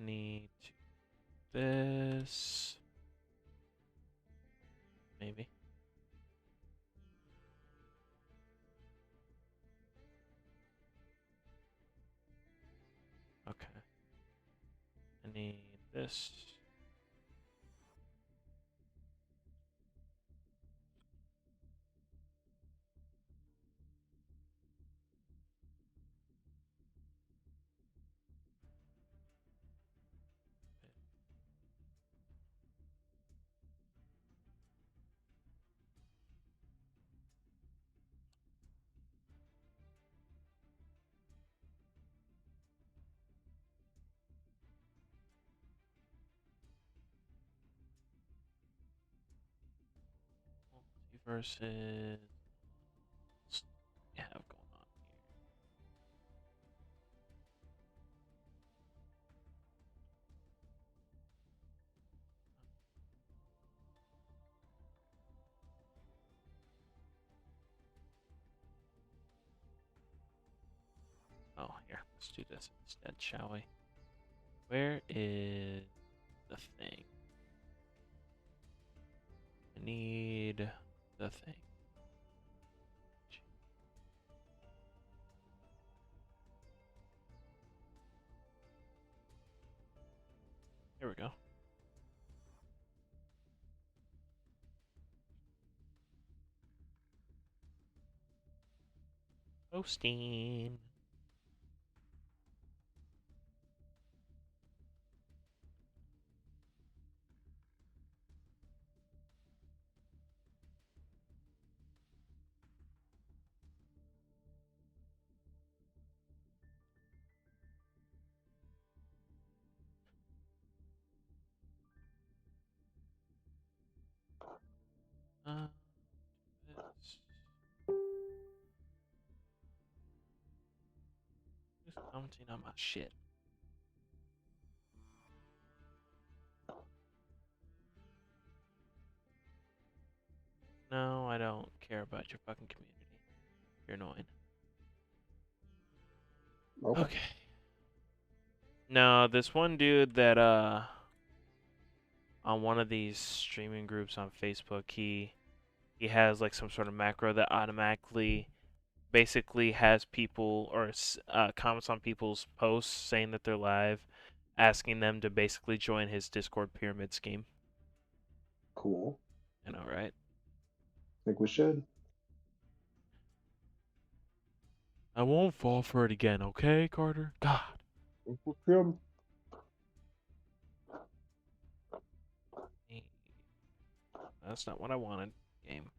need to this. Maybe. Okay. I need this. Multiversus. What do you have going on here? Oh, here. Let's do this instead, shall we? Where is the thing? I need the thing. Here we go. Hosting. This. Who's commenting on my shit? No, I don't care about your fucking community. You're annoying. Okay. No, this one dude that on one of these streaming groups on Facebook, he has like some sort of macro that automatically basically has people or comments on people's posts saying that they're live, asking them to basically join his Discord pyramid scheme. Cool. I know, right? I think we should. I won't fall for it again, okay, Carter? God. That's not what I wanted. Game.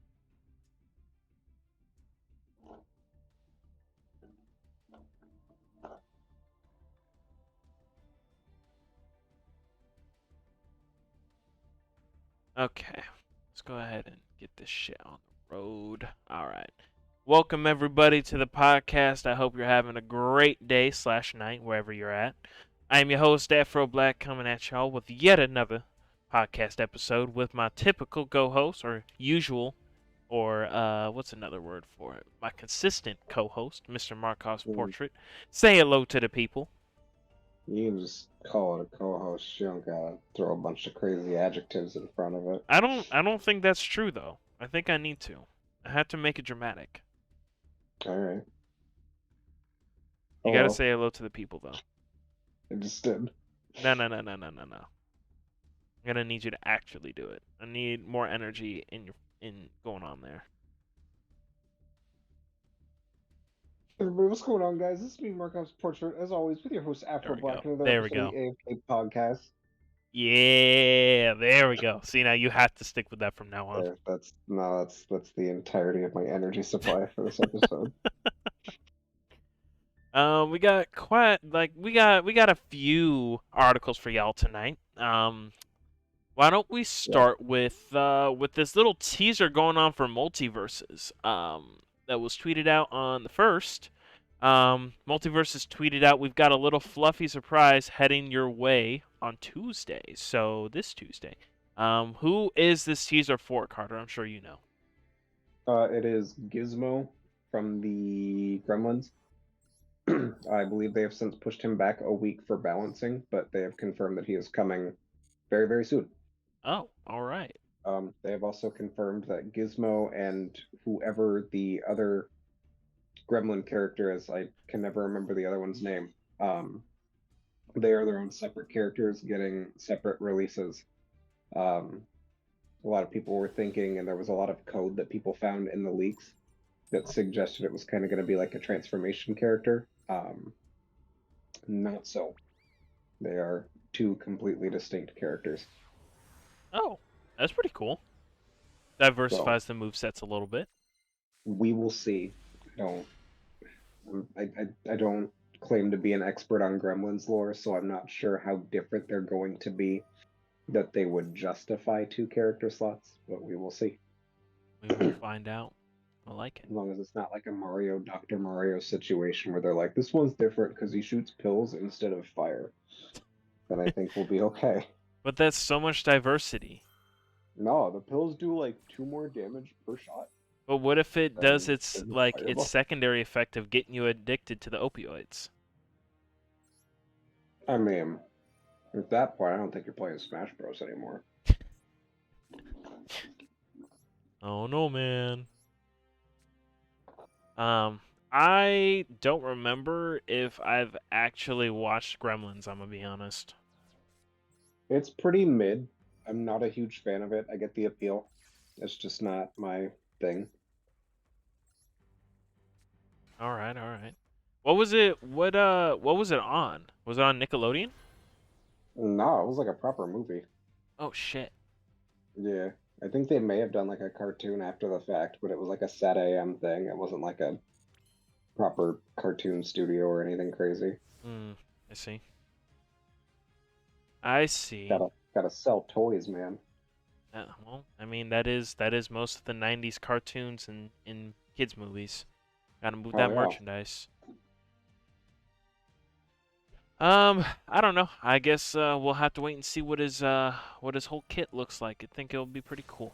Okay. Let's go ahead and get this shit on the road. All right. Welcome everybody to the podcast. I hope you're having a great day / night wherever you're at. I am your host Afro Black coming at y'all with yet another podcast episode with my typical co-host or usual or what's another word for it? My consistent co-host, Mr. Markov's Portrait. Say hello to the people. You can just call it a co-host. You don't gotta throw a bunch of crazy adjectives in front of it. I don't think that's true though. I think I need to. I have to make it dramatic. All right. You gotta say hello to the people though. I just did. No. I'm gonna need you to actually do it. I need more energy in going on there. Everybody, what's going on, guys? This is me, Markov's Portrait, as always, with your host Afro Black, another There we episode of go. the AFK podcast. Yeah, there we go. See, now you have to stick with that from now on. That's the entirety of my energy supply for this episode. We got we got a few articles for y'all tonight. Why don't we start with this little teaser going on for multiverses? That was tweeted out on the 1st. Multiverses tweeted out, "We've got a little fluffy surprise heading your way on Tuesday." So this Tuesday. Who is this teaser for, Carter? I'm sure you know. It is Gizmo from the Gremlins. I believe they have since pushed him back a week for balancing, but they have confirmed that he is coming very, very soon. Oh, all right. They have also confirmed that Gizmo and whoever the other Gremlin character is, I can never remember the other one's name. They are their own separate characters getting separate releases. Um, a lot of people were thinking, and there was a lot of code that people found in the leaks that suggested it was kind of going to be like a transformation character. Not so. They are two completely distinct characters. Oh, that's pretty cool. So Diversifies the movesets a little bit. we will see. No, I don't claim to be an expert on Gremlins lore, so I'm not sure how different they're going to be that they would justify two character slots, but we will see. We will find out. I like it. As long as it's not like a Mario, Dr. Mario situation where they're like, this one's different because he shoots pills instead of fire. Then I think we'll be okay. But that's so much diversity. No, the pills do like 2 more damage per shot But what if it does than its the like its fireball. secondary effect of getting you addicted to the opioids? I mean, at that point, I don't think you're playing Smash Bros. Anymore. Oh no, man. I don't remember if I've actually watched Gremlins, I'm gonna be honest. It's pretty mid. I'm not a huge fan of it. I get the appeal. It's just not my thing. Alright, alright. What was it what was it on? Was it on Nickelodeon? No, it was like a proper movie. Oh shit. Yeah. I think they may have done like a cartoon after the fact, but it was like a Sat AM thing. It wasn't like a proper cartoon studio or anything crazy. I see. I see. Gotta sell toys, man. Well, I mean that is most of the '90s cartoons and in kids movies. Gotta move Oh that yeah. merchandise. I don't know. I guess we'll have to wait and see what his whole kit looks like. I think it'll be pretty cool.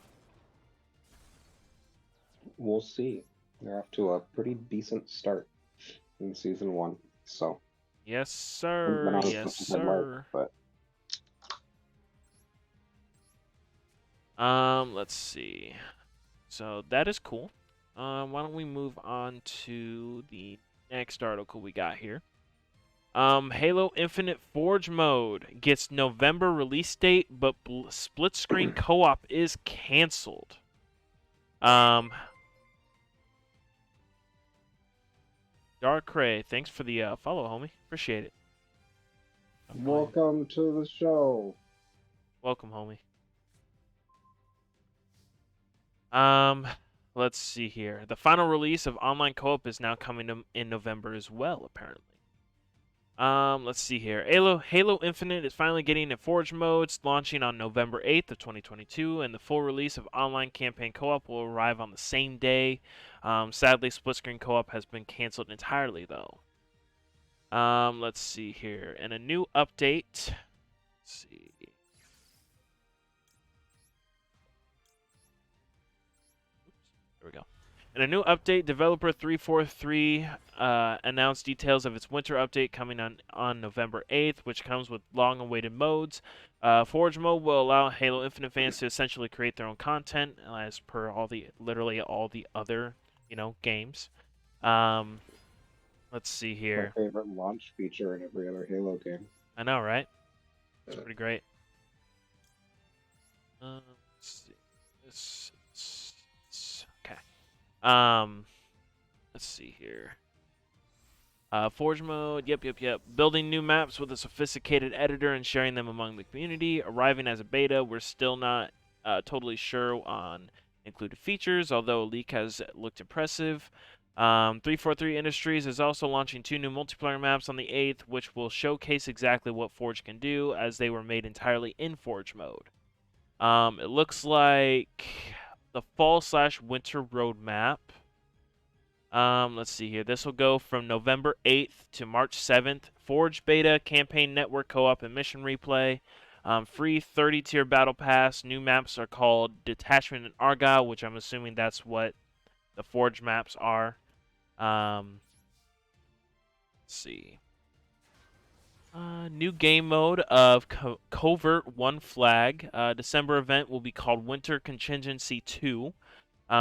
We'll see. They're off to a pretty decent start in season 1. So Yes, hasn't been sir. on as Yes, much as I'd like, sir. but Let's see. So that is cool. Why don't we move on to the next article we got here? Halo Infinite Forge mode gets November release date, but split screen co-op is canceled. Dark Ray, thanks for the follow, homie. Appreciate it. welcome to the show. Welcome, homie. Let's see here. The final release of online co-op is now coming in November as well, apparently. Let's see here. Halo Infinite is finally getting a Forge mode. It's launching on November 8th of 2022, and the full release of online campaign co-op will arrive on the same day. Sadly, split screen co-op has been canceled entirely, though. Let's see here. And a new update. Let's see. There we go. In a new update, developer 343 announced details of its winter update coming on November 8th, which comes with long-awaited modes. Forge mode will allow Halo Infinite fans to essentially create their own content, as per literally all the other, games. Let's see here. My favorite launch feature in every other Halo game. I know, right? It's pretty great. Let's see. Okay. Let's see here. Forge mode, yep. Building new maps with a sophisticated editor and sharing them among the community. Arriving as a beta, we're still not totally sure on included features, although a leak has looked impressive. 343 Industries is also launching 2 new multiplayer maps on the 8th, which will showcase exactly what Forge can do, as they were made entirely in Forge mode. It looks like the fall/winter roadmap. Let's see here. This will go from November 8th to March 7th. Forge beta, campaign network co-op, and mission replay. Free 30-tier battle pass. New maps are called Detachment and Argyle, which I'm assuming that's what the Forge maps are. Let's Let's see. New game mode of Covert One Flag. December event will be called Winter Contingency 2.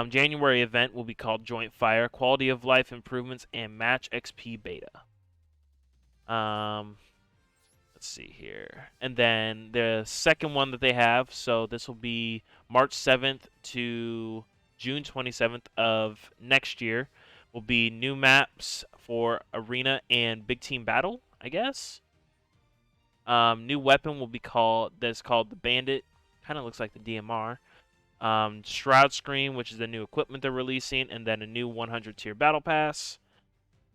January event will be called Joint Fire. Quality of life improvements and match XP beta. Let's see here. And then the second one that they have, so this will be March 7th to June 27th of next year, will be new maps for Arena and Big Team Battle, I guess. New weapon will be called the Bandit. Kind of looks like the DMR. Shroud Screen, which is the new equipment they're releasing, and then a new 100 tier battle pass.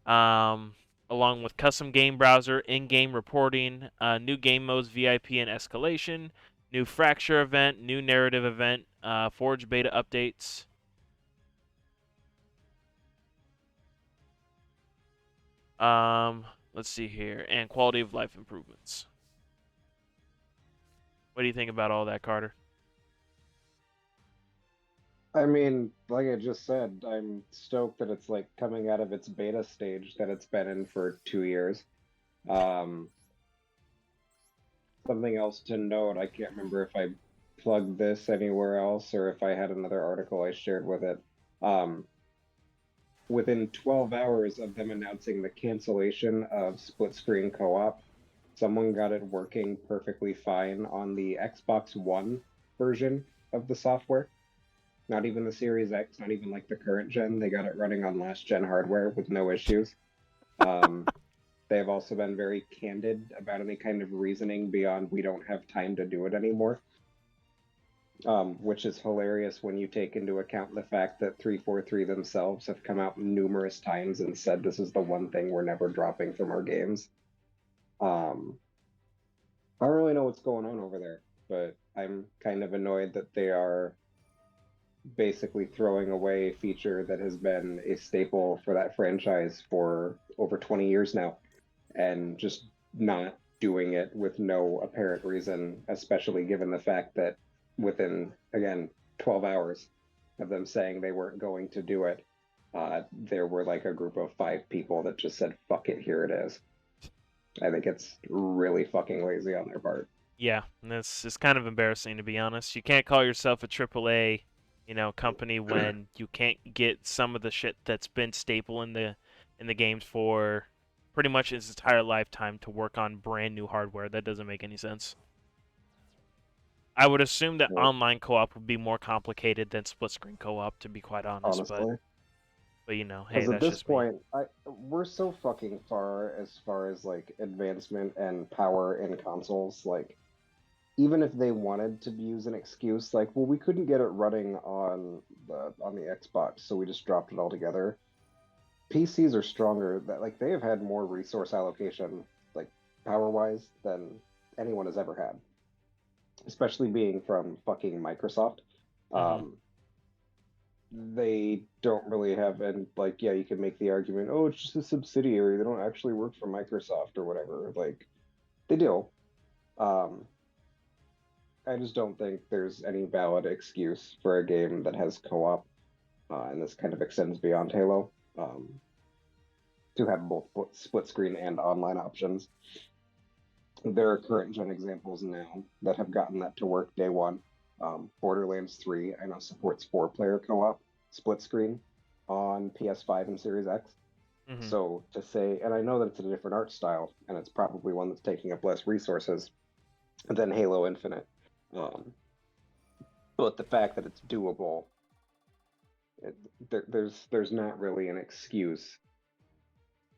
Along with custom game browser, in-game reporting, new game modes, VIP and escalation, new fracture event, new narrative event, Forge beta updates. Let's see here, and quality of life improvements. What do you think about all that, Carter? I mean, like I just said, I'm stoked that it's like coming out of its beta stage that it's been in for 2 years. Um, Something else to note, I can't remember if I plugged this anywhere else or if I had another article I shared with it. Um, Within 12 hours of them announcing the cancellation of split screen co-op, someone got it working perfectly fine on the Xbox One version of the software. Not even the Series X, not even like the current gen. They got it running on last gen hardware with no issues. They have also been very candid about any kind of reasoning beyond we don't have time to do it anymore. Which is hilarious when you take into account the fact that 343 themselves have come out numerous times and said this is the one thing we're never dropping from our games. I don't really know what's going on over there, but I'm kind of annoyed that they are basically throwing away a feature that has been a staple for that franchise for over 20 years now, and just not doing it with no apparent reason, especially given the fact that within, again, 12 hours of them saying they weren't going to do it, there were like a group of 5 people that just said, fuck it, here it is. I think it's really fucking lazy on their part. Yeah, and it's kind of embarrassing to be honest. You can't call yourself a AAA, company when you can't get some of the shit that's been staple in the games for pretty much its entire lifetime to work on brand new hardware. That doesn't make any sense. I would assume that Well, online co-op would be more complicated than split screen co-op, to be quite honest. But honestly. hey, Because at that's this just me. point, we're so fucking far as like advancement and power in consoles. Like, even if they wanted to use an excuse, like, well, we couldn't get it running on the Xbox, so we just dropped it altogether. PCs are stronger. That like they have had more resource allocation, like power wise, than anyone has ever had. Especially being from fucking Microsoft. Hmm. Um, they don't really have, and like, yeah, you can make the argument, oh, it's just a subsidiary, they don't actually work for Microsoft or whatever. Like, they do. um I just don't think there's any valid excuse for a game that has co-op, and this kind of extends beyond Halo, to have both split screen and online options. There are current gen examples now that have gotten that to work day one. Borderlands 3, I know, supports 4 player co op split screen on PS5 and Series X. Hmm. So to say, and I know that it's a different art style, and it's probably one that's taking up less resources than Halo Infinite. Um, but the fact that it's doable, it, there's not really an excuse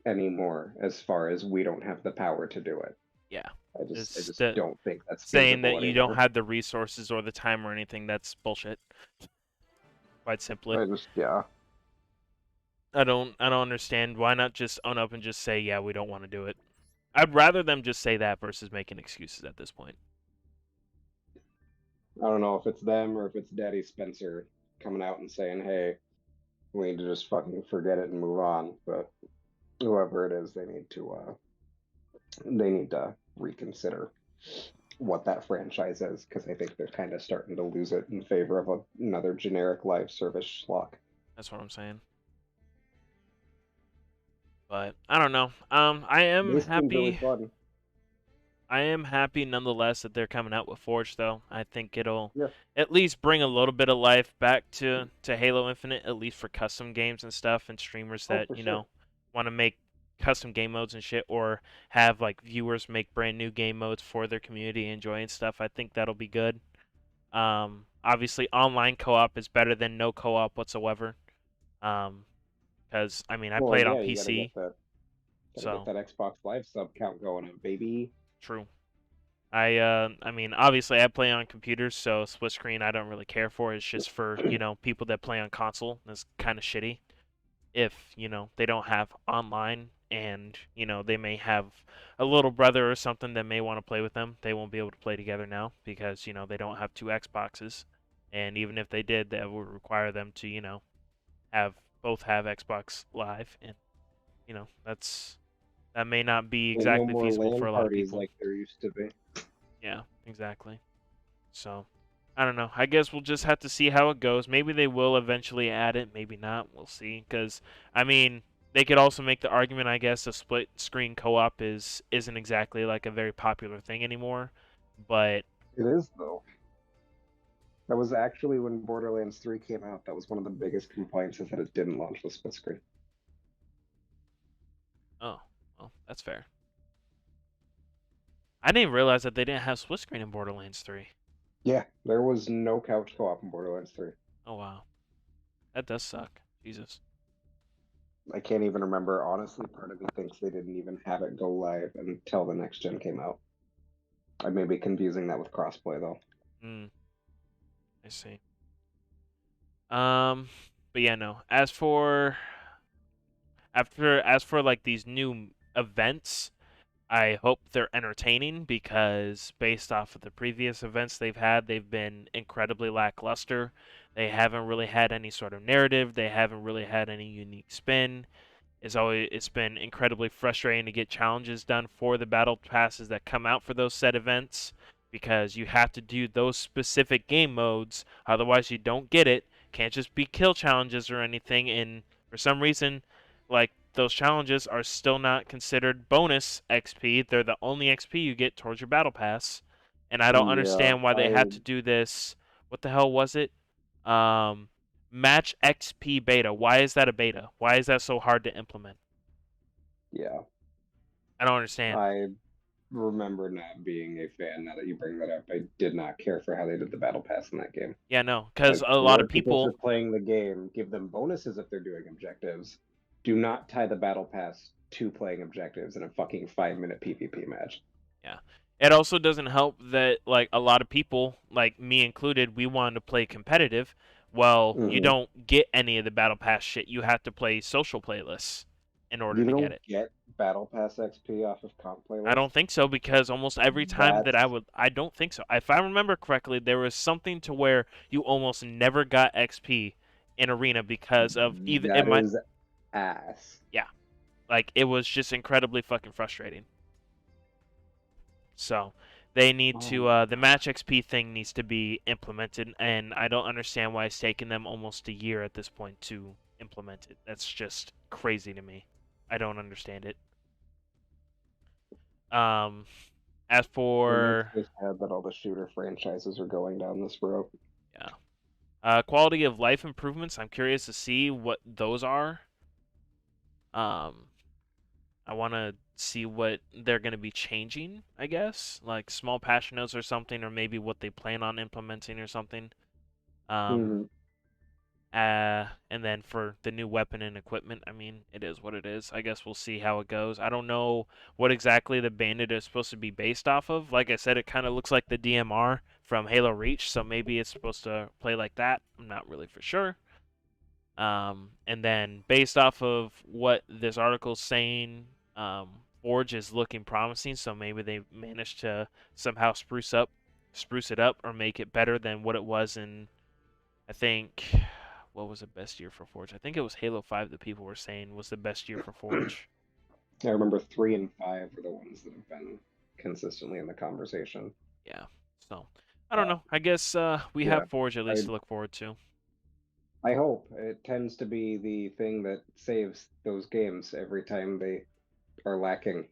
anymore as far as we don't have the power to do it. Yeah, I just just don't think that's saying feasible that you don't anymore. have the resources or the time or anything, that's bullshit. Quite simply. I just, yeah. I don't understand why not just own up and just say, yeah, we don't want to do it. I'd rather them just say that versus making excuses at this point. I don't know if it's them or if it's Daddy Spencer coming out and saying, "Hey, we need to just fucking forget it and move on." But whoever it is, they need to reconsider what that franchise is, because I think they're kind of starting to lose it in favor of another generic live service schlock. That's what I'm saying. But I don't know. I am This seems really happy. fun. I am happy nonetheless that they're coming out with Forge, though. I think it'll Yeah. at least bring a little bit of life back to Halo Infinite, at least for custom games and stuff, and streamers Oh, that for sure. want to make custom game modes and shit, or have like viewers make brand new game modes for their community and enjoy and stuff. I think that'll be good. Obviously, online co-op is better than no co-op whatsoever. Um, because I mean, I Well, play and it on yeah, you PC, gotta get so that Xbox Live sub count going on, baby. true. I mean, obviously I play on computers, so split screen I don't really care for. It's just for, people that play on console. It's kind of shitty if, they don't have online and, they may have a little brother or something that may want to play with them. They won't be able to play together now because, they don't have two Xboxes. And even if they did, that would require them to, have both have Xbox Live and, that may not be Ain't no exactly more feasible for LAN a lot of parties people. like there used to be. Yeah, exactly. So, I don't know. I guess we'll just have to see how it goes. Maybe they will eventually add it. Maybe not. We'll see. Because I mean, they could also make the argument. I guess a split screen co-op isn't exactly like a very popular thing anymore. But It is though. That was actually when Borderlands 3 came out. That was one of the biggest complaints is that it didn't launch with split screen. oh, well, that's fair. I didn't realize that they didn't have split screen in Borderlands 3. Yeah, there was no couch co-op in Borderlands 3. Oh wow, that does suck. Jesus. I can't even remember. Honestly, part of me thinks they didn't even have it go live until the next gen came out. I may be confusing that with crossplay though. Hmm. I see. Um. But yeah, no. As for like these new events, I hope they're entertaining because based off of the previous events they've had, they've been incredibly lackluster. They haven't really had any sort of narrative. They haven't really had any unique spin. It's been incredibly frustrating to get challenges done for the battle passes that come out for those set events because you have to do those specific game modes, otherwise you don't get it. Can't just be kill challenges or anything, and for some reason, like those challenges are still not considered bonus XP. They're the only XP you get towards your battle pass. And I don't Yeah, understand why they had to do this. What the hell was it? Um Match XP beta. Why is that a beta? Why is that so hard to implement? yeah. I don't understand. I remember not being a fan. Now that you bring that up, I did not care for how they did the battle pass in that game. Yeah, no, because Like, a lot of reward people for people, playing the game, give them bonuses if they're doing objectives. Do not tie the battle pass to playing objectives in a fucking 5 minute PvP match. yeah. It also doesn't help that like a lot of people, like me included, we wanted to play competitive. Well, you Mm-hmm. don't get any of the battle pass shit. You have to play social playlists in order You to get don't it. get battle pass XP off of comp I don't playlists. think so because almost every time that That's I don't think so. If I remember correctly, there was something to where you almost never got XP in arena because of either it that might, is ass. yeah, like it was just incredibly fucking frustrating. So they need Oh to my the match XP thing needs to be implemented, and I don't understand why it's taken them almost a year at this point to implement it. That's just crazy to me. I don't understand it. Um, as It makes for me sad that all the shooter franchises are going down this road. yeah, quality of life improvements, I'm curious to see what those are. Um, I want to see what they're going to be changing, I guess, like small patch notes or something, or maybe what they plan on implementing or something. Um, Mm-hmm. and then for the new weapon and equipment, I mean, it is what it is. I guess we'll see how it goes. I don't know what exactly the bandit is supposed to be based off of. Like I said, it kind of looks like the DMR from Halo Reach, so maybe it's supposed to play like that. I'm not really for sure. And then based off of what this article's saying, Forge is looking promising, so maybe they managed to somehow spruce it up, or make it better than what it was in. I think what was the best year for Forge? I think it was Halo 5 that people were saying was the best year for Forge. I remember 3 and 5 are the ones that have been consistently in the conversation. Yeah. So I don't Uh, know. I guess we yeah, have Forge at I least to look forward to. I hope it tends to be the thing that saves those games every time they are lacking,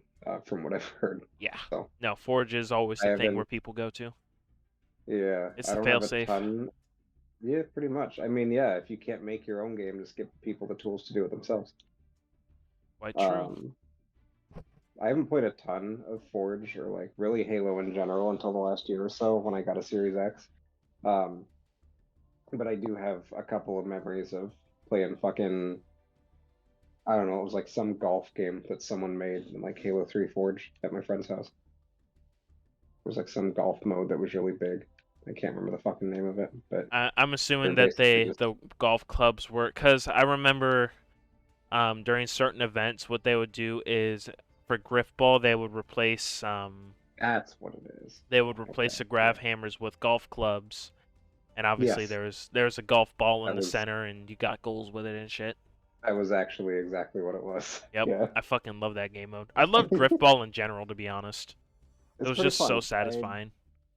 from what I've heard. Yeah. So No, Forge is always I the thing where haven't. people go to. Yeah, It's I the don't have a failsafe. ton. Yeah, pretty much. I mean, yeah, if you can't make your own game, just give people the tools to do it themselves. Quite true. Um, I haven't played a ton of Forge or like really Halo in general until the last year or so when I got a Series X. Um, but I do have a couple of memories of playing fucking, I don't know, it was like some golf game that someone made in like Halo 3 Forge at my friend's house. There was like some golf mode that was really big. I can't remember the fucking name of it, but I'm assuming you're that basically just the golf clubs were, because I remember during certain events what they would do is for Griff Ball that's what it is. they would Okay, replace the yeah. grav hammers with golf clubs, and obviously Yes, there's a golf ball in that the was center and you got goals with it and shit. that was actually exactly what it was. Yep, Yeah. I fucking love that game mode. I love Griff Ball in general, to be honest. It It's was pretty just so fun. satisfying.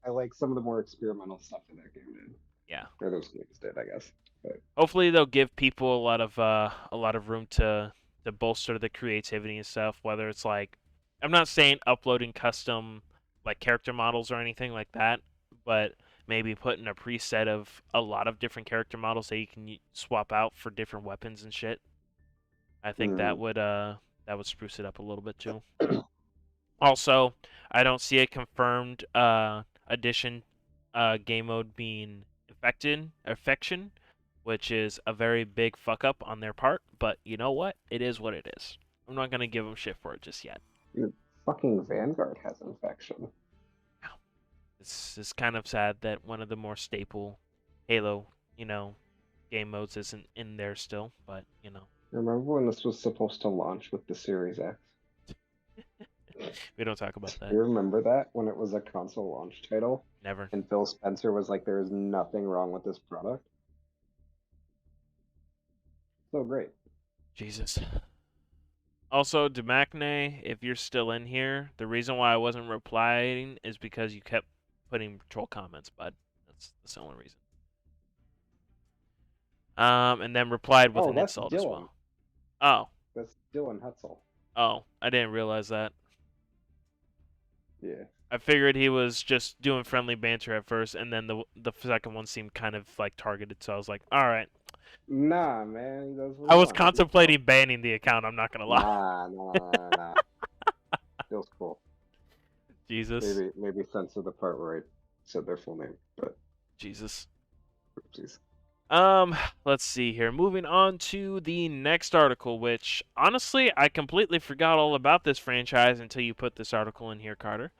I like some of the more experimental stuff that that game did, Yeah. or those games did, I guess. But Hopefully they'll give people a lot of room to bolster the creativity and stuff. Whether it's like, I'm not saying uploading custom like character models or anything like that, but maybe putting a preset of a lot of different character models that you can swap out for different weapons and shit. I think mm, that would spruce it up a little bit too. Also, I don't see a confirmed addition game mode being affection, which is a very big fuck up on their part. But you know what? It is what it is. I'm not gonna give them shit for it just yet. dude, fucking Vanguard has infection. It's kind of sad that one of the more staple Halo, game modes isn't in there still. But Remember when this was supposed to launch with the Series X? we don't talk about that. You remember that when it was a console launch title, Never. and Phil Spencer was like, "There is nothing wrong with this product." So great. Jesus. Also, Demacne, if you're still in here, the reason why I wasn't replying is because you kept putting troll comments, bud. That's the only reason. And then replied with Oh, an that's insult as Dylan. well. Oh, That's Dylan Hutzel. I didn't realize that. Yeah. I figured he was just doing friendly banter at first, and then the second one seemed kind of like targeted. So I was like, all right. Nah, man, he does what I he was wants. He's cool. contemplating banning the account. I'm not gonna lie. Nah. Feels cool. Jesus, Maybe censor the part where I said their full name, but Jesus. oopsies. Let's see here. Moving on to the next article, which honestly, I completely forgot all about this franchise until you put this article in here, Carter.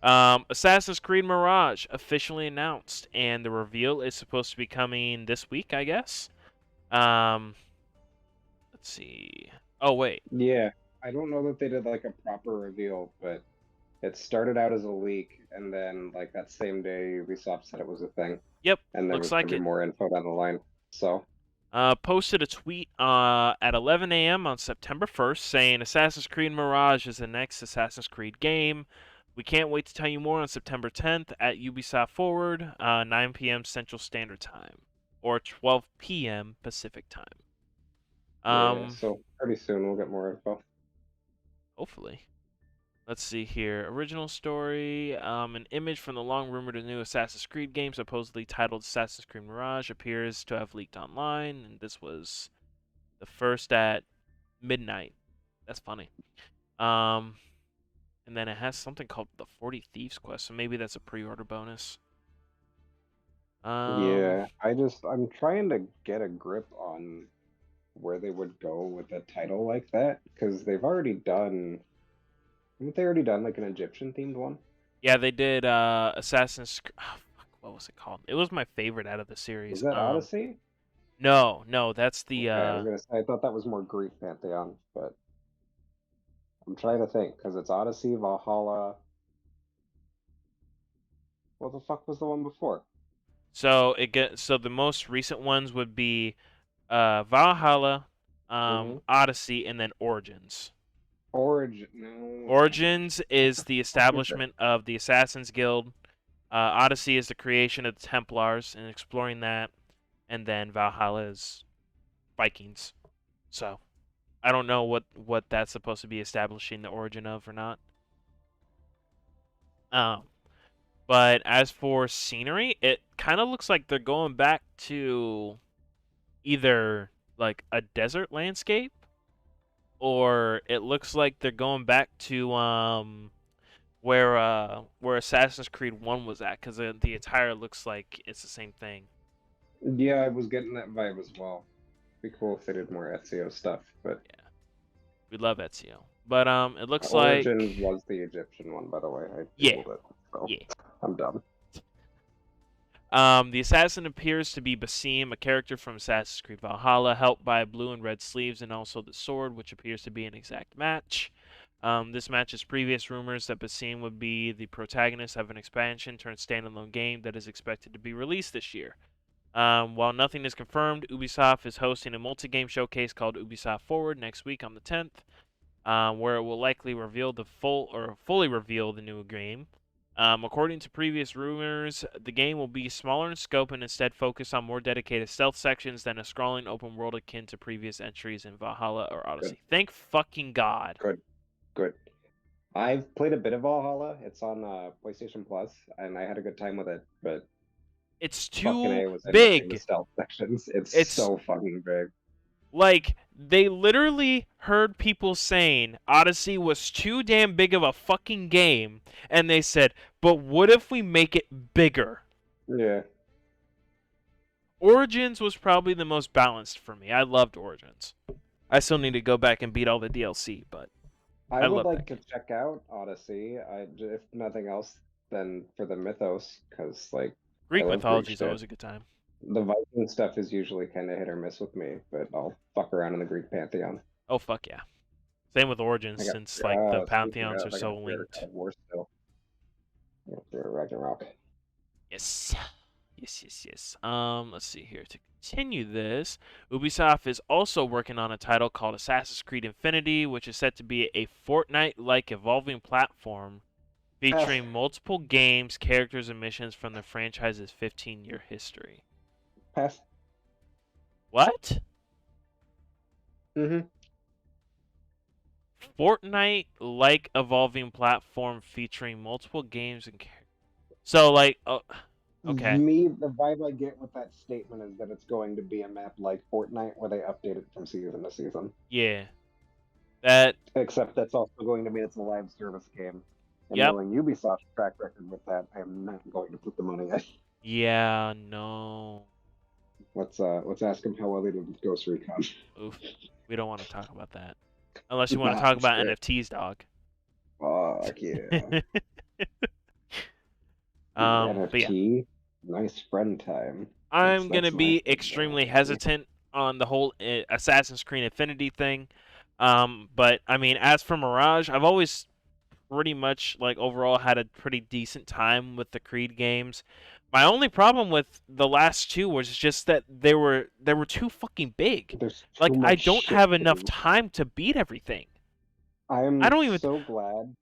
Assassin's Creed Mirage officially announced, and the reveal is supposed to be coming this week, I guess. Um, let's see. Oh, wait. Yeah, I don't know that they did like a proper reveal, but it started out as a leak, and then like that same day, Ubisoft said it was a thing, Yep, and there looks was like gonna be it. more info down the line. So Posted a tweet at 11 a.m. on September 1st saying Assassin's Creed Mirage is the next Assassin's Creed game. We can't wait to tell you more on September 10th at Ubisoft Forward, 9 p.m. Central Standard Time, or 12 p.m. Pacific Time. yeah, Um, so pretty soon we'll get more info. hopefully. Let's see here. Original story. An image from the long rumored new Assassin's Creed game, supposedly titled Assassin's Creed Mirage, appears to have leaked online, and this was the first at midnight. That's funny. Um, and then it has something called the 40 Thieves Quest, so maybe that's a pre-order bonus. Um, Yeah, I'm trying to get a grip on where they would go with a title like that because haven't they already done like an Egyptian themed one? yeah, they did Oh, fuck, what was it called? It was my favorite out of the Was series. that Odyssey? No, that's the Okay, I was gonna say I thought that was more Greek pantheon, but I'm trying to think because it's Odyssey, Valhalla. What the fuck was the one before? so the most recent ones would be Valhalla, Mm-hmm. Odyssey, and then Origins. Origin. No. Origins is the Fuck is it? establishment of the Assassin's Guild. Odyssey is the creation of the Templars and exploring that. and then Valhalla is Vikings. So I don't know what that's supposed to be establishing the origin of or not. Um, but as for scenery, it kind of looks like they're going back to either like a desert landscape, or it looks like they're going back to where Assassin's Creed 1 was at, because the attire looks like it's the same thing. Yeah, I was getting that vibe as well. Be cool if they did more Ezio stuff, but Yeah, we love Ezio. But it looks like, Origins was the Egyptian one, by the way. I yeah, googled it, so yeah. I'm done. The assassin appears to be Basim, a character from Assassin's Creed Valhalla, helped by blue and red sleeves and also the sword, which appears to be an exact match. This matches previous rumors that Basim would be the protagonist of an expansion turned standalone game that is expected to be released this year. While nothing is confirmed, Ubisoft is hosting a multi-game showcase called Ubisoft Forward next week on the 10th, where it will likely reveal the fully reveal the new game. According to previous rumors, the game will be smaller in scope and instead focus on more dedicated stealth sections than a scrolling open world akin to previous entries in Valhalla or Good, Odyssey. Thank fucking God. good, good. I've played a bit of Valhalla. It's on PlayStation Plus, and I had a good time with it. But It's fucking too A was I missing the big. stealth sections. It's It's so fucking big. like they literally heard people saying Odyssey was too damn big of a fucking game, and they said, "But what if we make it bigger?" Yeah, Origins was probably the most balanced for me. I loved Origins. I still need to go back and beat all the DLC, but I I would love like that to game. check out Odyssey. If nothing else, then for the mythos, because like I Greek love Greek mythology is shit. always a good time. The Viking stuff is usually kind of hit or miss with me, but I'll fuck around in the Greek pantheon. Oh fuck yeah. Same with Origins, I got since like the speaking pantheons are of, I got so Fear of linked. God War still. Yeah, Fear of Ragnarok. Yes. Yes, yes, yes. Let's see here. To continue this, Ubisoft is also working on a title called Assassin's Creed Infinity, which is set to be a Fortnite-like evolving platform Pass. featuring multiple games, characters, and missions from the franchise's 15-year history. Pass. What? Mm-hmm. Fortnite-like evolving platform featuring multiple games and characters. So, like, oh, okay, Me, the vibe I get with that statement is that it's going to be a map like Fortnite where they update it from season to season. yeah, that, Except that's also going to mean it's a live service game. And yep, knowing Ubisoft's track record with that, I am not going to put the money in. yeah, no, Let's ask him how well they did with Ghost Recon. oof, we don't want to talk about that unless you want to Nah, talk I'm about straight. NFTs, dog. Fuck yeah. But yeah, NFT, nice friend time. I'm gonna That's my be thing. extremely hesitant on the whole Assassin's Creed Infinity thing. But I mean, as for Mirage, I've always pretty much like overall had a pretty decent time with the Creed games. My only problem with the last two was just that they were too fucking big. There's too Like I much don't shit have to enough do. time to beat everything. I I'm don't even so glad.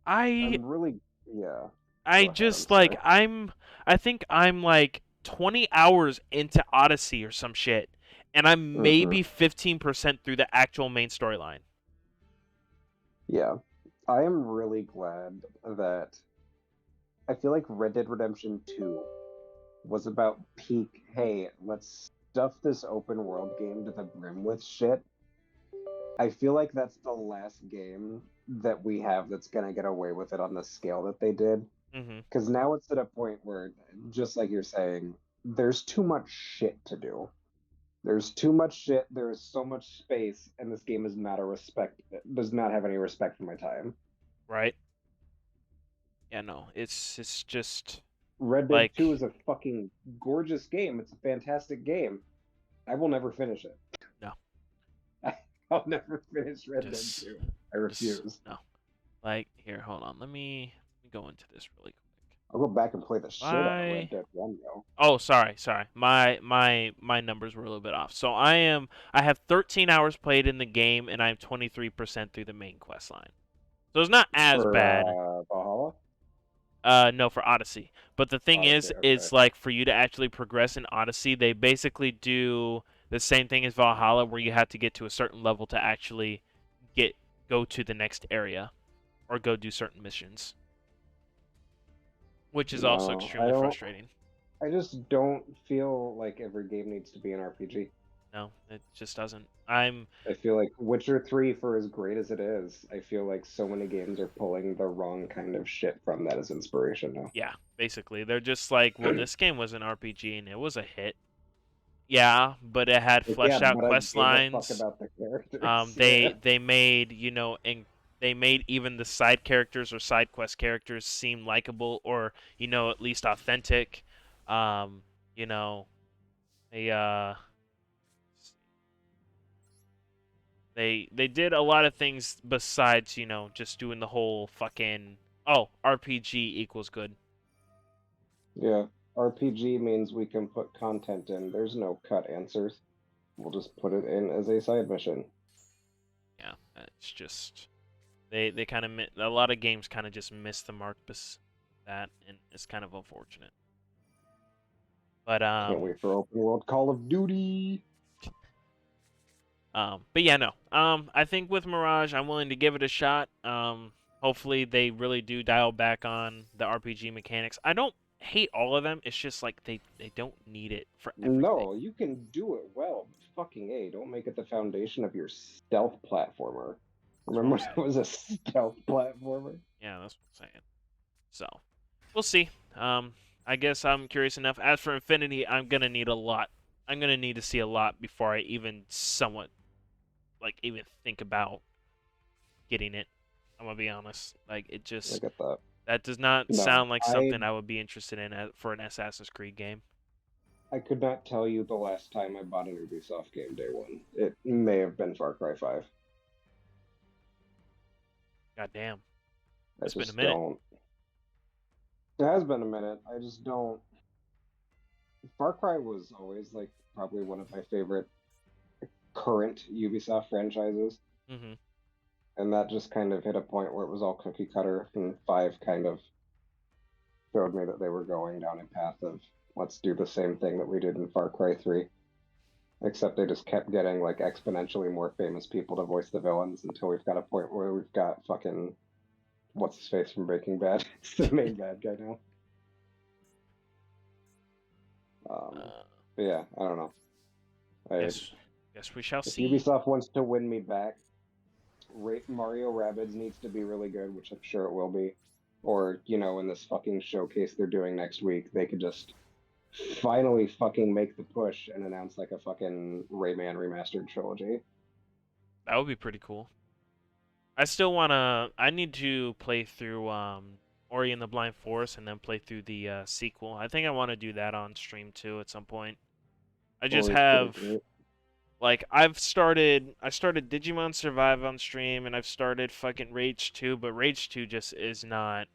I I'm really, yeah. I Go ahead. I'm just like sorry. I think I'm like 20 hours into Odyssey or some shit, and I'm Hmm. maybe 15% through the actual main storyline. Yeah, I am really glad that I feel like Red Dead Redemption 2 was about peak. Hey, let's stuff this open world game to the brim with shit. I feel like that's the last game that we have that's gonna get away with it on the scale that they did. Mhm. Because now it's at a point where, just like you're saying, there's too much shit to do. There's too much shit. There is so much space, and this game is not a respect. Does not have any respect for my time. Right? Yeah, no. It's just Red Dead 2 like is a fucking gorgeous game. It's a fantastic game. I will never finish it. no. I'll never finish Red Dead Just 2. I just refuse. no. Like here, hold on. Let me go into this really quick. I'll go back and play the shit out of Red I Dead 1 though. Oh, sorry. My numbers were a little bit off. So I have 13 hours played in the game and I'm 23% through the main quest line. So it's not as For bad. Valhalla. No, for Odyssey. But the thing Odyssey, okay. is like for you to actually progress in Odyssey, they basically do the same thing as Valhalla, where you have to get to a certain level to actually get go to the next area or go do certain missions, which is also No, I extremely don't. frustrating. I just don't feel like every game needs to be an RPG. No, it just doesn't. I'm I feel like Witcher 3, for as great as it is, I feel like so many games are pulling the wrong kind of shit from that as inspiration now. Yeah, basically they're just like, well, this game was an RPG and it was a hit. Yeah, but it had Like, yeah, fleshed out but I quest gave a fuck lines. about the characters. They Yeah. they made they made even the side characters or side quest characters seem likable or at least authentic. Um, you know they they did a lot of things besides just doing the whole fucking RPG equals good. Yeah. RPG means we can put content in. There's no cut answers. We'll just put it in as a side mission. Yeah, it's just they kind of a lot of games kind of just miss the mark that, and it's kind of unfortunate. But Can't wait for open world Call of Duty. but yeah, no. I think with Mirage, I'm willing to give it a shot. Hopefully they really do dial back on the RPG mechanics. I don't hate all of them. It's just like they don't need it for everything. No, you can do it well. Fucking A, don't make it the foundation of your stealth platformer. That's what I'm Remember saying. that was a stealth platformer? Yeah, that's what I'm saying. So we'll see. I guess I'm curious enough. As for Infinity, I'm gonna need a lot. I'm gonna need to see a lot before I even somewhat even think about getting it. I'm gonna be honest. Like it I just get that. that does not No, sound like something I would be interested in for an Assassin's Creed game. I could not tell you the last time I bought an Ubisoft game day one. It may have been Far Cry 5. God damn, I it's been a just minute. don't. It has been a minute. I just don't. Far Cry was always like probably one of my favorite current Ubisoft franchises, Hmm. and that just kind of hit a point where it was all cookie cutter, and 5 kind of showed me that they were going down a path of let's do the same thing that we did in Far Cry 3, except they just kept getting like exponentially more famous people to voice the villains until we've got a point where we've got fucking what's his face from Breaking Bad. It's the main bad guy now. Um, Uh, but yeah, I don't know. I, guess we shall if see. Ubisoft wants to win me back, Mario Rabbids needs to be really good, which I'm sure it will be. Or, in this fucking showcase they're doing next week, they could just finally fucking make the push and announce like a fucking Rayman remastered trilogy. That would be pretty cool. I still wanna. I need to play through Ori and the Blind Forest and then play through the sequel. I think I want to do that on stream too at some point. I just Ori's pretty have great. like I started Digimon Survive on stream and I've started fucking Rage 2, but Rage 2 just is not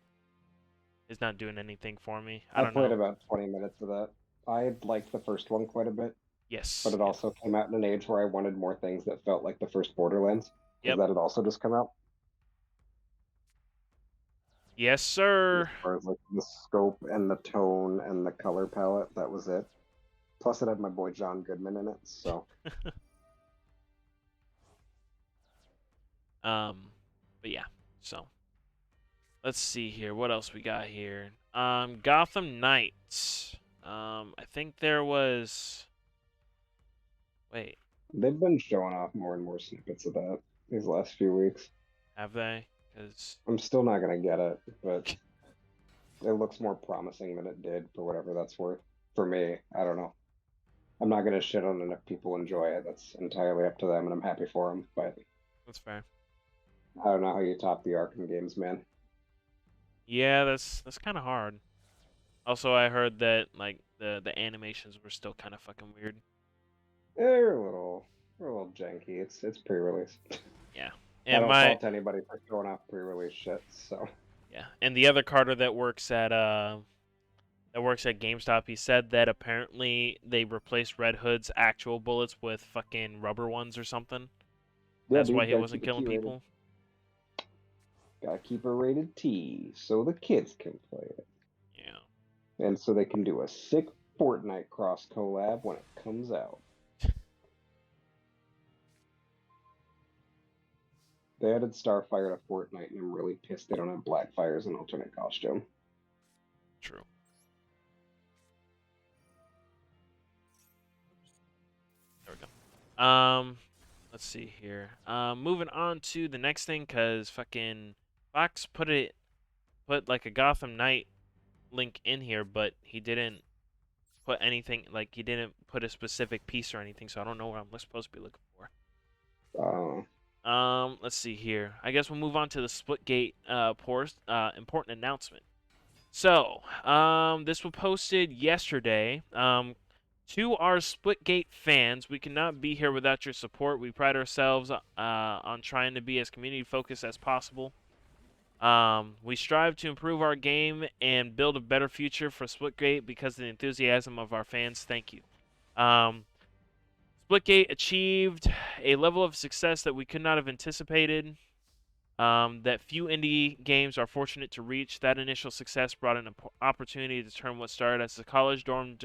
doing anything for me. I I don't played know. about 20 minutes of that. I liked the first one quite a bit, but Yes. it Yep. also came out in an age where I wanted more things that felt like the first Borderlands, because Yep. that had also just come out. Yes, As sir. far as like the scope and the tone and the color palette, that was it. Plus, it had my boy John Goodman in it, so But yeah. So, let's see here. What else we got here? Gotham Knights. I think there was. Wait, they've been showing off more and more snippets of that these last few weeks. have they? Because I'm still not gonna get it, but it looks more promising than it did for whatever that's worth. For me, I don't know. I'm not gonna shit on it if people enjoy it. That's entirely up to them, and I'm happy for them. But that's fair. I don't know how you top the Arkham games, man. Yeah, that's kind of hard. Also, I heard that like the animations were still kind of fucking weird. They're a little janky. It's pre-release. Yeah. I And don't my fault anybody for showing off pre-release shit. So yeah, and the other Carter that works at GameStop, he said that apparently they replaced Red Hood's actual bullets with fucking rubber ones or something. yeah, That's why dude, he gotta wasn't keep it killing T-rated. people. Gotta keep it rated T so the kids can play it. Yeah. And so they can do a sick Fortnite cross collab when it comes out. They added Starfire to Fortnite, and I'm really pissed they don't have Blackfire as an alternate costume. True. There we go. Let's see here. Moving on to the next thing, cause fucking Fox put like a Gotham Knight link in here, but he didn't put anything, like he didn't put a specific piece or anything, so I don't know what I'm supposed to be looking for. Let's see here. I guess we'll move on to the Splitgate important announcement. So, this was posted yesterday. To our Splitgate fans, we cannot be here without your support. We pride ourselves on trying to be as community focused as possible. We strive to improve our game and build a better future for Splitgate because of the enthusiasm of our fans. Thank you. Splitgate achieved a level of success that we could not have anticipated. That few indie games are fortunate to reach. That initial success brought an opportunity to turn what started as a college dorm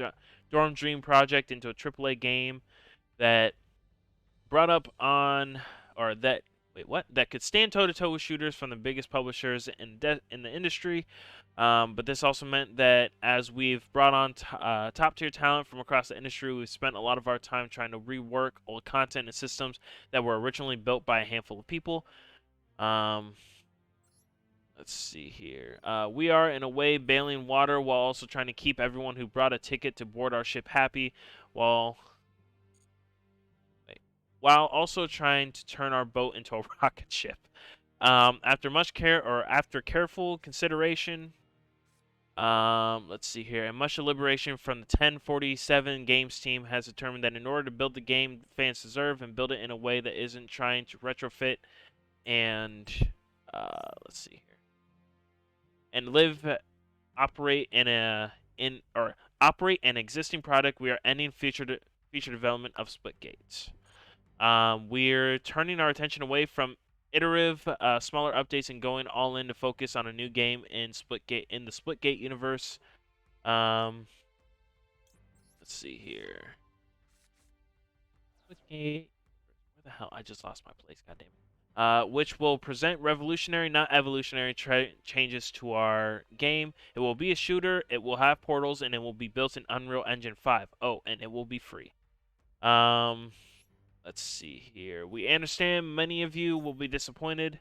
dream project into a AAA game that brought up on, or that that could stand toe to toe with shooters from the biggest publishers in the industry. But this also meant that as we've brought on top tier talent from across the industry, we've spent a lot of our time trying to rework old content and systems that were originally built by a handful of people. Let's see here. We are, in a way, bailing water while also trying to keep everyone who brought a ticket to board our ship happy, while also trying to turn our boat into a rocket ship. After careful consideration, let's see here, and much deliberation from the 1047 Games team has determined that in order to build the game fans deserve and build it in a way that isn't trying to retrofit and let's see here, and operate operate an existing product, we are ending future development of Splitgate. We're turning our attention away from iterative, smaller updates and going all in to focus on a new game in the Splitgate universe. Let's see here. Splitgate. Where the hell? I just lost my place. God damn it. Which will present revolutionary, not evolutionary, changes to our game. It will be a shooter. It will have portals, and it will be built in Unreal Engine 5. Oh, and it will be free. Let's see here. We understand many of you will be disappointed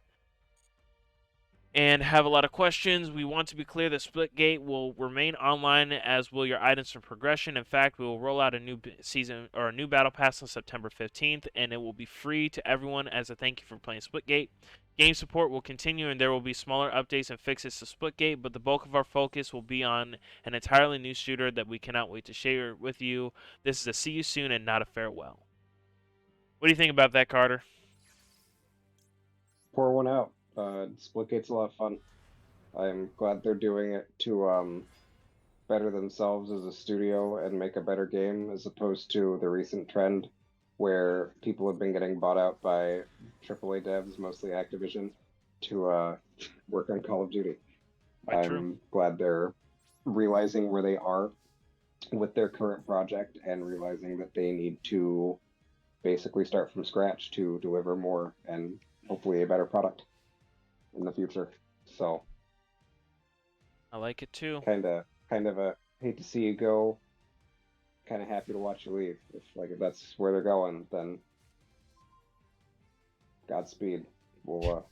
and have a lot of questions. We want to be clear that Splitgate will remain online, as will your items for progression. In fact, we will roll out a new season or a new battle pass on September 15th, and it will be free to everyone as a thank you for playing Splitgate. Game support will continue, and there will be smaller updates and fixes to Splitgate, but the bulk of our focus will be on an entirely new shooter that we cannot wait to share with you. This is a see you soon and not a farewell. What do you think about that, Carter? Pour one out. Splitgate's a lot of fun. I'm glad they're doing it to better themselves as a studio and make a better game, as opposed to the recent trend where people have been getting bought out by AAA devs, mostly Activision, to work on Call of Duty. I'm glad they're realizing where they are with their current project and realizing that they need to basically start from scratch to deliver more and hopefully a better product in the future. So I like it too. Kind of a hate to see you go. Kind of happy to watch you leave. If that's where they're going, then Godspeed. We'll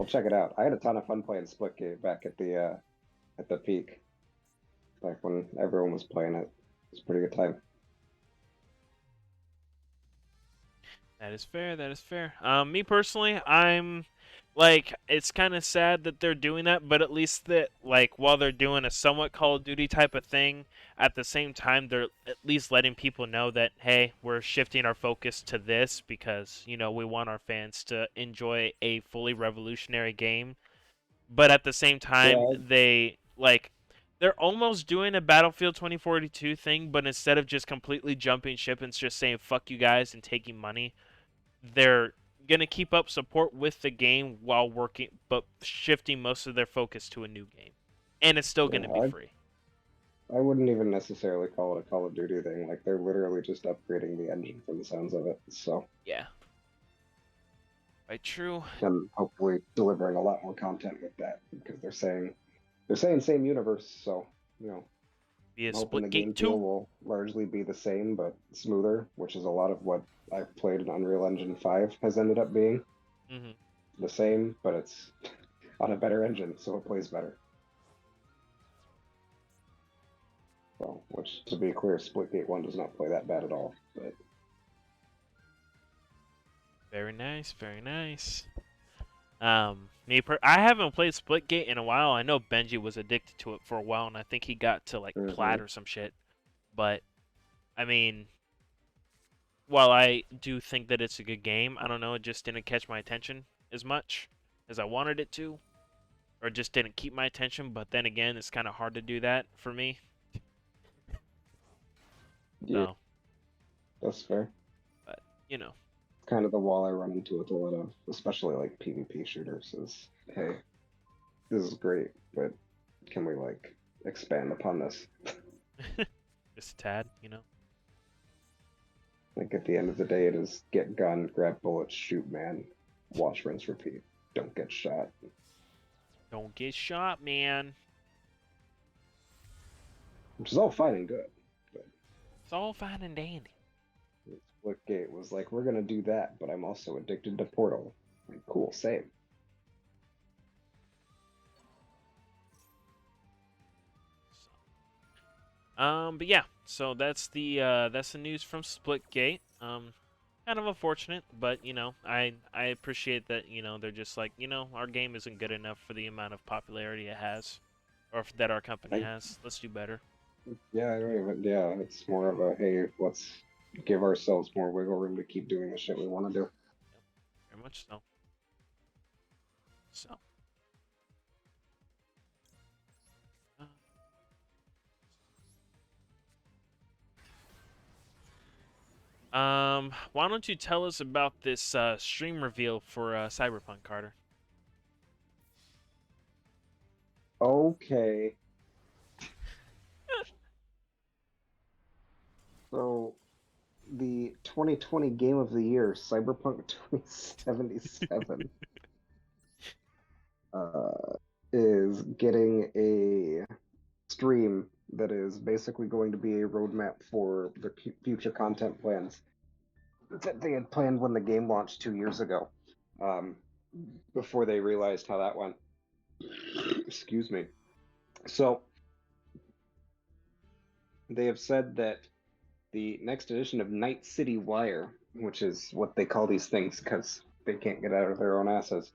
check it out. I had a ton of fun playing Splitgate back at the peak, back when everyone was playing it. It was a pretty good time. That is fair. That is fair. Me personally, I'm like, it's kind of sad that they're doing that, but at least that, like, while they're doing a somewhat Call of Duty type of thing, at the same time they're at least letting people know that, hey, we're shifting our focus to this because, you know, we want our fans to enjoy a fully revolutionary game. But at the same time, they're almost doing a Battlefield 2042 thing, but instead of just completely jumping ship and just saying fuck you guys and taking money, they're gonna keep up support with the game while working, but shifting most of their focus to a new game, and it's still gonna be Yeah, free. I wouldn't even necessarily call it a Call of Duty thing. Like they're literally just upgrading the engine from the sounds of it. So, Yeah, right. True. and hopefully delivering a lot more content with that because they're saying same universe. So, you know, Be a I'm hoping the Splitgate game feel 2. will largely be the same but smoother, which is a lot of what I've played in Unreal Engine 5 has ended up being Mm-hmm. the same, but it's on a better engine, so it plays better. So, which to be clear, Splitgate 1 does not play that bad at all. But Very nice. Very nice. I haven't played Splitgate in a while. I know Benji was addicted to it for a while, and I think he got to like plat mhm. or some shit. But I mean, while I do think that it's a good game, I don't know. It just didn't catch my attention as much as I wanted it to, or just didn't keep my attention. But then again, it's kind of hard to do that for me. Yeah, So, that's fair. but you know, Kind of the wall I run into with a lot of, especially like PvP shooters, is hey, this is great, but can we like expand upon this? just a tad. You know, Like at the end of the day, it is get gun, grab bullets, shoot man, watch, rinse, repeat. Don't get shot. don't get shot, man. Which is all fine and good. But It's all fine and dandy. Splitgate was like, we're gonna do that, but I'm also addicted to Portal. Like, cool, same. But yeah, so that's the news from Splitgate. Kind of unfortunate, but I appreciate that they're just like our game isn't good enough for the amount of popularity it has, or that our company I has. Let's do better. Yeah, I don't even. Yeah, it's more of a hey, let's give ourselves more wiggle room to keep doing the shit we want to do. Yep, very much so. So, why don't you tell us about this stream reveal for Cyberpunk, Carter? Okay, so the 2020 Game of the Year, Cyberpunk 2077, uh, is getting a stream that is basically going to be a roadmap for the future content plans that they had planned when the game launched 2 years ago. Um, before they realized how that went. Excuse me. So they have said that the next edition of Night City Wire, which is what they call these things because they can't get out of their own asses,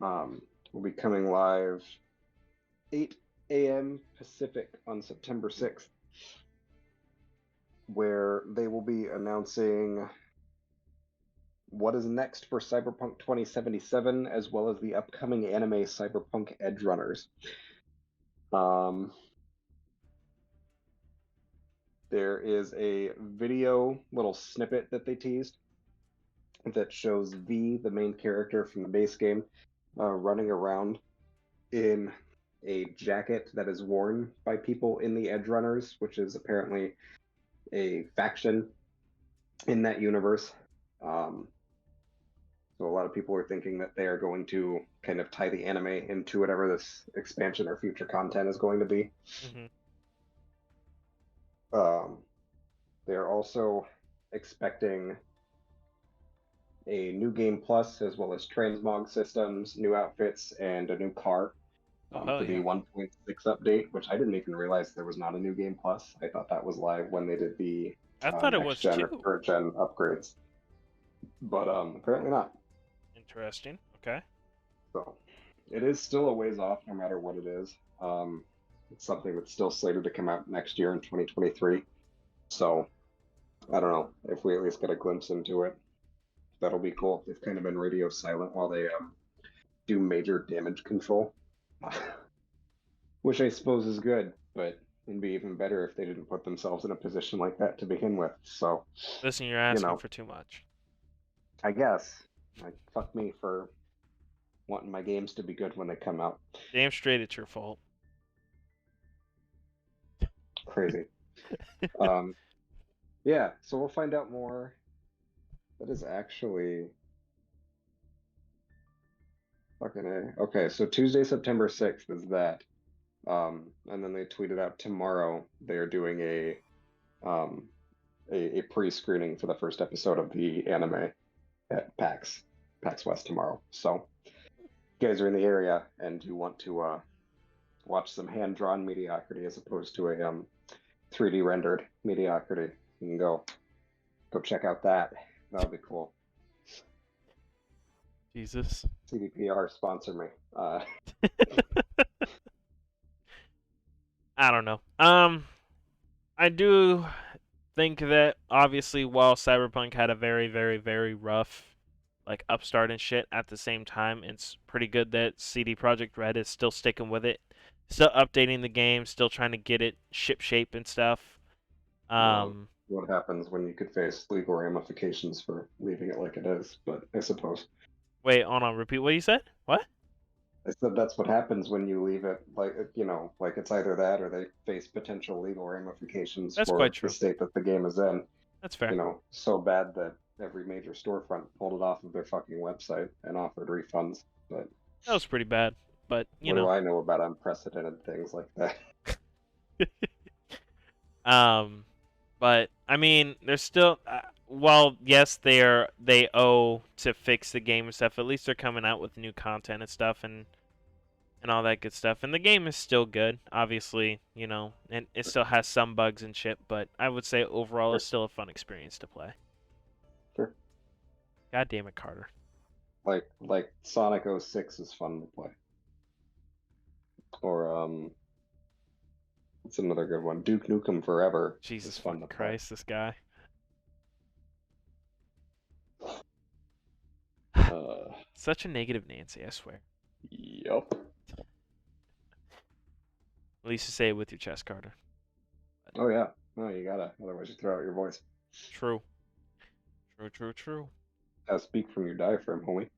will be coming live 8 a.m. Pacific on September 6th, where they will be announcing what is next for Cyberpunk 2077, as well as the upcoming anime Cyberpunk Edge Runners. Um, there is a video little snippet that they teased that shows V, the main character from the base game, running around in a jacket that is worn by people in the Edge Runners, which is apparently a faction in that universe. Um, so a lot of people are thinking that they are going to kind of tie the anime into whatever this expansion or future content is going to be. Mm-hmm. Um, they're also expecting a new game plus, as well as transmog systems, new outfits, and a new car Oh hell for the yeah! 1.6 update, which I didn't even realize there was not a new game plus. I thought that was live when they did the I thought it next was gen or too. current gen upgrades, but apparently not. Interesting. Okay. So it is still a ways off, no matter what it is. It's something that's still slated to come out next year in 2023. So I don't know if we at least get a glimpse into it. That'll be cool. They've kind of been radio silent while they do major damage control, which I suppose is good, but it'd be even better if they didn't put themselves in a position like that to begin with. So, Listen, you're you asking know, for too much. I guess. Like, fuck me for wanting my games to be good when they come out. Damn straight, it's your fault. Crazy. Um, yeah, so we'll find out more. That is actually fucking A. Okay, so Tuesday, September 6th is that. And then they tweeted out tomorrow they are doing um a pre-screening for the first episode of the anime at PAX West tomorrow. So if you guys are in the area and you want to watch some hand-drawn mediocrity as opposed to a 3D rendered mediocrity, you can go check out that. That'll be cool. Jesus. CDPR sponsor me. I don't know. I do think that obviously while Cyberpunk had a very, very, very rough like upstart and shit, at the same time it's pretty good that CD Projekt Red is still sticking with it, still updating the game, still trying to get it ship shape and stuff. Well, Um, what happens when you could face legal ramifications for leaving it like it is, but I suppose. Wait, hold on, repeat what you said. What? I said that's what happens when you leave it like like it's either that or they face potential legal ramifications That's quite for the true. state that the game is in. That's fair. So bad that every major storefront pulled it off of their fucking website and offered refunds. But That was pretty bad, but you what do know. I know about unprecedented things like that? um, but I mean, there's still. Well, yes, they owe to fix the game and stuff. At least they're coming out with new content and stuff, and all that good stuff. And the game is still good, obviously, and it still has some bugs and shit. But I would say overall, Sure, it's still a fun experience to play. sure. God damn it, Carter. Like Sonic 06 is fun to play. Or it's another good one. Duke Nukem Forever is Jesus fun to fucking play. Christ, this guy. Uh, Such a negative Nancy, I swear. yep. At least you say it with your chest, Carter. Oh yeah. No, you gotta. Otherwise, you throw out your voice. True. True, true, true. Speak from your diaphragm, homie.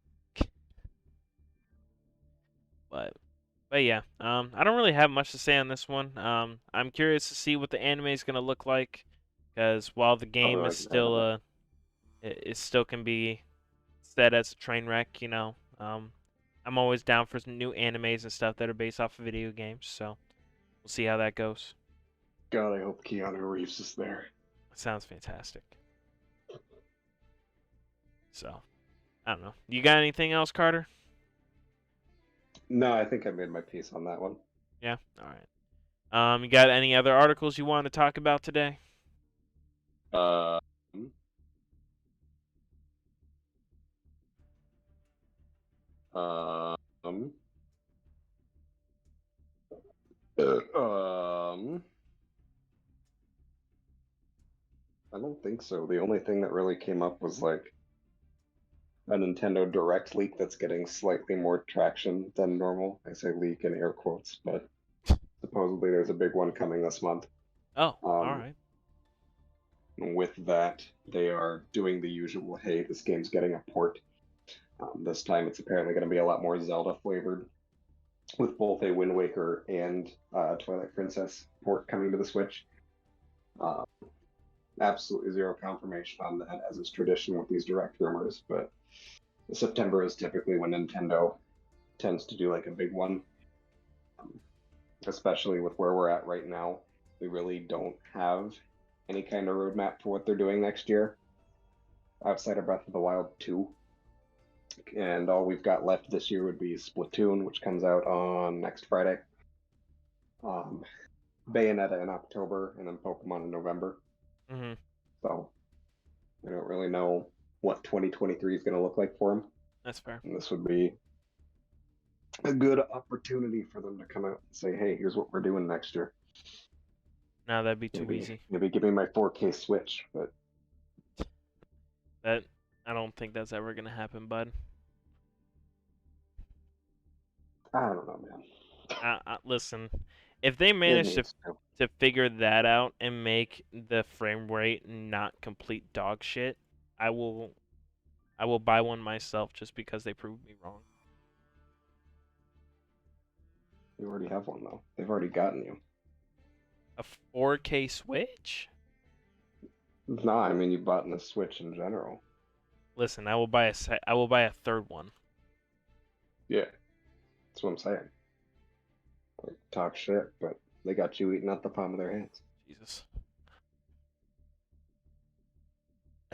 But yeah, I don't really have much to say on this one. I'm curious to see what the anime is gonna look like, because while the Probably game is like that. still it still can be said as a train wreck. I'm always down for some new animes and stuff that are based off of video games. So we'll see how that goes. God, I hope Keanu Reeves is there. It sounds fantastic. So I don't know. You got anything else, Carter? No, I think I made my piece on that one. Yeah. All right. You got any other articles you want to talk about today? Uh, um, um, I don't think so. The only thing that really came up was like a Nintendo Direct leak that's getting slightly more traction than normal. I say leak in air quotes, but supposedly there's a big one coming this month. Oh, all Um, right. with that, they are doing the usual, hey, this game's getting a port. This time it's apparently going to be a lot more Zelda flavored, with both a Wind Waker and Twilight Princess port coming to the Switch. Uh, Absolutely zero confirmation on that, as is tradition with these direct rumors, but September is typically when Nintendo tends to do like a big one, especially with where we're at right now. We really don't have any kind of roadmap for what they're doing next year outside of Breath of the Wild 2. And all we've got left this year would be Splatoon, which comes out on next Friday, um, Bayonetta in October, and then Pokemon in November. Mm-hmm. So we don't really know what 2023 is going to look like for them. That's fair. And this would be a good opportunity for them to come out and say, hey, here's what we're doing next year. No, that'd be too easy. Maybe give me my 4K Switch, but That I don't think that's ever gonna happen, bud. I don't know, man. Listen, if they It manage needs to. to figure that out and make the frame rate not complete dog shit, I will I will buy one myself just because they proved me wrong. You already have one though. They've already gotten you. A 4K Switch? Nah, I mean you bought in the Switch in general. Listen, I will buy a third one. Yeah, that's what I'm saying. Like, talk shit, but they got you eating out the palm of their hands. Jesus.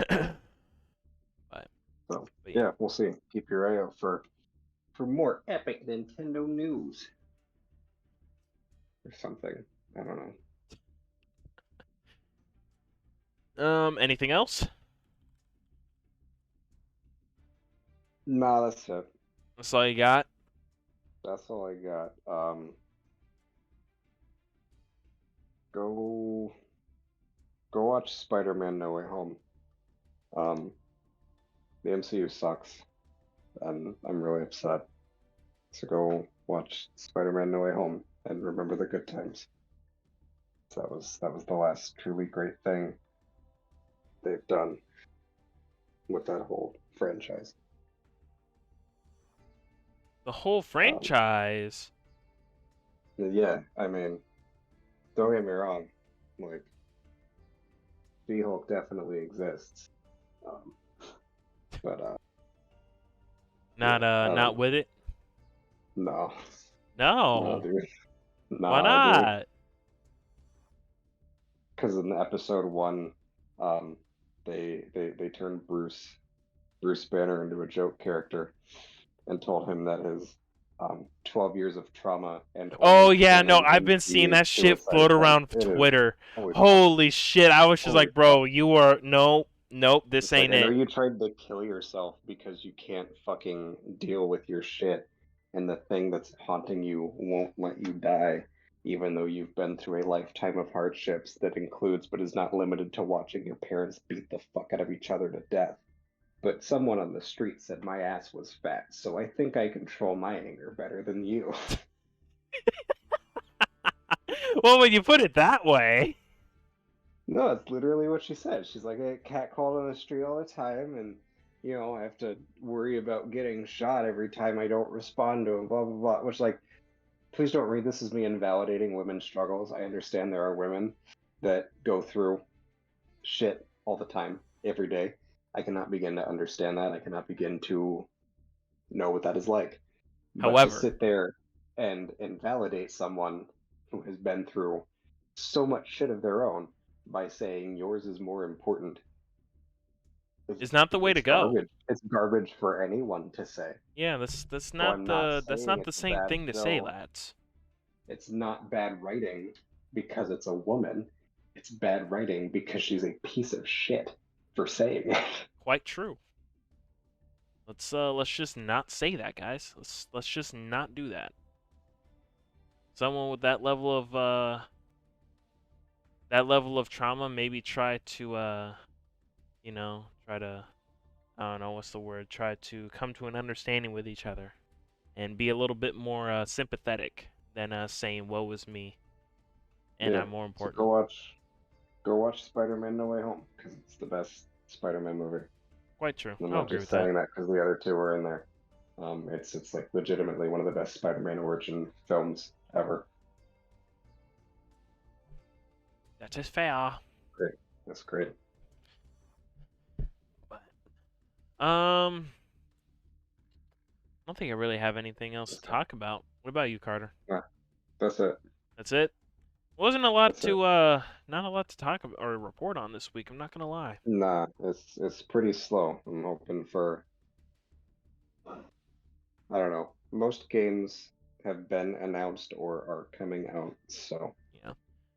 but, So but yeah, we'll see. Keep your eye out for more epic Nintendo news or something. I don't know. Anything else? Nah, that's it. That's all you got? That's all I got. Go watch Spider-Man No Way Home. The MCU sucks, and I'm really upset. So go watch Spider-Man No Way Home and remember the good times. So that was the last truly great thing they've done with that whole franchise. The whole franchise? Yeah, I mean, don't get me wrong, like, She-Hulk definitely exists. Um, but Not yeah, I don't not know. with it? No, no, No. dude, Why nah, dude. not? Because in episode one, um, they turned Bruce Banner into a joke character and told him that his 12 years of trauma and Oh only yeah, no, canon I've been seeing MCU that shit suicide float attempt. around It is Twitter. holy fuck, Holy shit! I was just holy like, bro, fuck. you are nope, this It's like ain't I know it. you tried to kill yourself because you can't fucking deal with your shit, and the thing that's haunting you won't let you die, even though you've been through a lifetime of hardships that includes but is not limited to watching your parents beat the fuck out of each other to death. But someone on the street said my ass was fat, so I think I control my anger better than you. Well, when you put it that way. No, it's literally what she said. She's like, I get catcalled on the street all the time, and I have to worry about getting shot every time I don't respond to him, blah blah blah. Which, like, please don't read this as me invalidating women's struggles. I understand there are women that go through shit all the time, every day. I cannot begin to understand that. I cannot begin to know what that is like. But to However, sit there and invalidate someone who has been through so much shit of their own by saying yours is more important, it's not the way to it's go. garbage. It's garbage for anyone to say. Yeah, that's So not I'm not that's saying not the it's same bad thing to say, film. lads. It's not bad writing because it's a woman. It's bad writing because she's a piece of shit for saying it. Quite true. Let's just not say that, guys. Let's just not do that. Someone with that level of trauma maybe try to try to, I don't know what's the word, try to come to an understanding with each other and be a little bit more sympathetic than saying woe is me and Yeah. I'm more So important. go watch Spider-Man No Way Home because it's the best Spider-Man movie. Quite true. I'm I'll not agree just with that. saying that because the other two are in there. It's like legitimately one of the best Spider-Man origin films ever. That is fair. Great, that's great. But, I don't think I really have anything else to That's it. talk about. What about you, Carter? Nah, that's it. That's it. Wasn't a lot That's it. to not a lot to talk about or report on this week. I'm not gonna lie. Nah, it's pretty slow. I'm hoping for, I don't know. Most games have been announced or are coming out, so Yeah.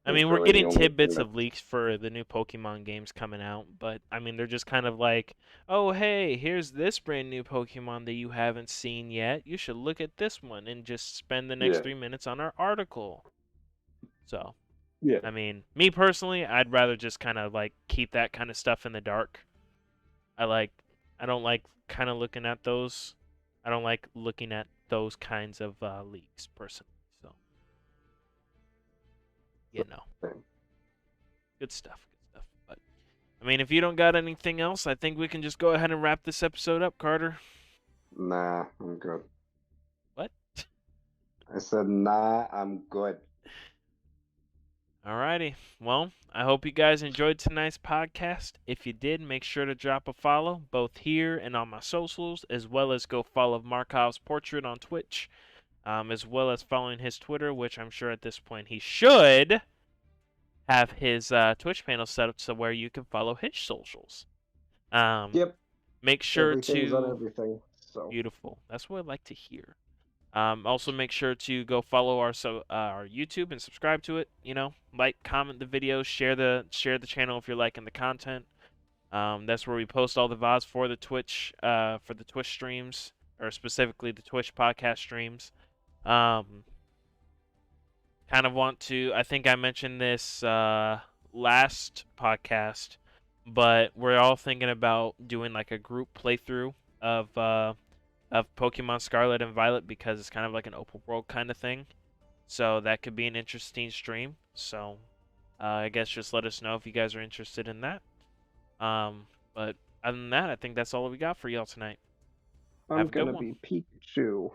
I I think mean, we're really the getting only thing tidbits that of leaks for the new Pokemon games coming out, but I mean, they're just kind of like, "Oh, hey, here's this brand new Pokemon that you haven't seen yet. You should look at this one and just spend the next yeah 3 minutes on our article." So, yeah I mean, me personally, I'd rather just kind of like keep that kind of stuff in the dark. I like, I don't like kind of looking at those. I don't like looking at those kinds of leaks personally. So, you know. same. Good stuff. Good stuff. But I mean, if you don't got anything else, I think we can just go ahead and wrap this episode up, Carter. Nah, I'm good. What? I said, nah, I'm good. Alrighty. Well, I hope you guys enjoyed tonight's podcast. If you did, make sure to drop a follow, both here and on my socials, as well as go follow Markov's Portrait on Twitch, as well as following his Twitter, which I'm sure at this point he should have his Twitch panel set up to where you can follow his socials. Yep, Make sure everything's on to everything. So, beautiful. That's what I like to hear. Also, make sure to go follow our YouTube and subscribe to it. You know, like, comment the videos, share the channel if you're liking the content. That's where we post all the VODs for the Twitch streams, or specifically the Twitch podcast streams. Um, kind of want to. I think I mentioned this last podcast, but we're all thinking about doing like a group playthrough of Pokemon Scarlet and Violet because it's kind of like an open world kind of thing. So that could be an interesting stream. So I guess just let us know if you guys are interested in that. But other than that, I think that's all we got for y'all tonight. I'm Have a good gonna one. be Pikachu.